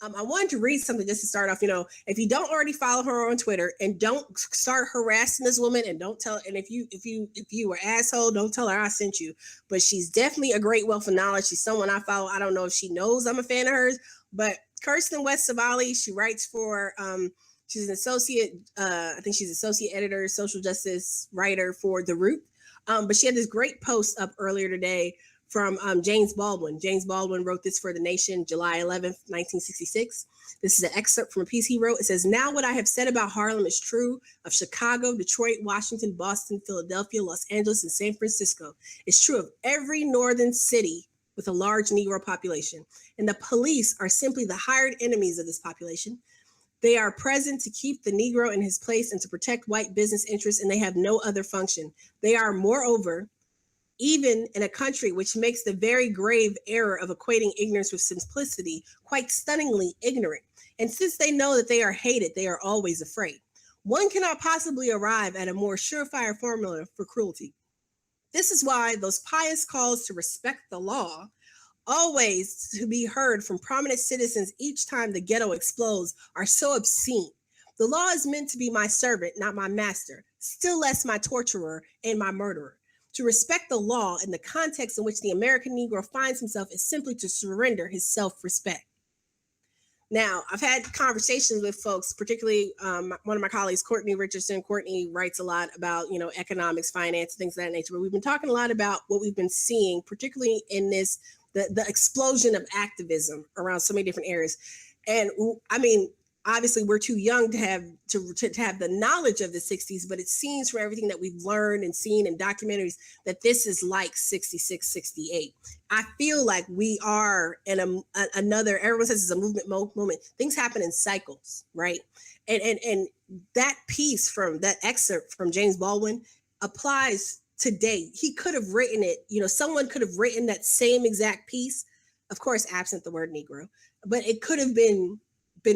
I wanted to read something just to start off. If you don't already follow her on Twitter, and don't start harassing this woman, and don't tell. And if you were asshole, don't tell her I sent you. But she's definitely a great wealth of knowledge. She's someone I follow. I don't know if she knows I'm a fan of hers, but Kirsten West Savali, she writes for. She's an associate. I think she's associate editor, social justice writer for The Root. But she had this great post up earlier today from James Baldwin. James Baldwin wrote this for The Nation, July 11th, 1966. This is an excerpt from a piece he wrote. It says, "Now what I have said about Harlem is true of Chicago, Detroit, Washington, Boston, Philadelphia, Los Angeles, and San Francisco. It's true of every northern city with a large Negro population. And the police are simply the hired enemies of this population. They are present to keep the Negro in his place and to protect white business interests, and they have no other function. They are, moreover, even in a country which makes the very grave error of equating ignorance with simplicity, quite stunningly ignorant. And since they know that they are hated, they are always afraid. One cannot possibly arrive at a more surefire formula for cruelty. This is why those pious calls to respect the law, always to be heard from prominent citizens each time the ghetto explodes, are so obscene. The law is meant to be my servant, not my master, still less my torturer and my murderer. To respect the law in the context in which the American Negro finds himself is simply to surrender his self-respect." Now, I've had conversations with folks, particularly one of my colleagues, Courtney Richardson. Courtney writes a lot about, economics, finance, things of that nature. But we've been talking a lot about what we've been seeing, particularly in this, the explosion of activism around so many different areas. And I mean, obviously we're too young to have the knowledge of the 60s, but it seems from everything that we've learned and seen in documentaries that this is like 66, 68. I feel like we are in another, everyone says it's a movement moment. Things happen in cycles, right? And that piece from that excerpt from James Baldwin applies today. He could have written it, someone could have written that same exact piece, of course, absent the word Negro, but it could have been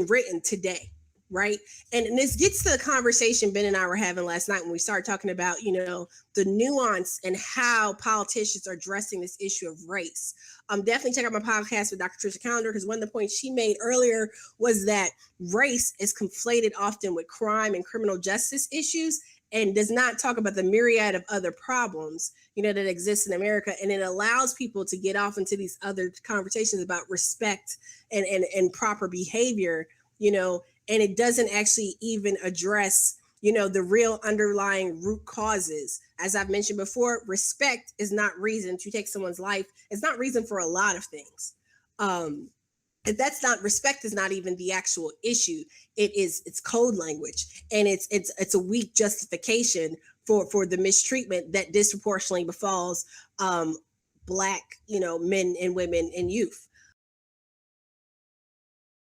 written today, right? And this gets to the conversation Ben and I were having last night when we started talking about, the nuance and how politicians are addressing this issue of race. Definitely check out my podcast with Dr. Tricia Calendar, because one of the points she made earlier was that race is conflated often with crime and criminal justice issues, and does not talk about the myriad of other problems, that exist in America. And it allows people to get off into these other conversations about respect and proper behavior, and it doesn't actually even address, the real underlying root causes. As I've mentioned before, respect is not reason to take someone's life. It's not reason for a lot of things. Respect is not even the actual issue. It's code language, and it's a weak justification for the mistreatment that disproportionately befalls Black, men and women and youth.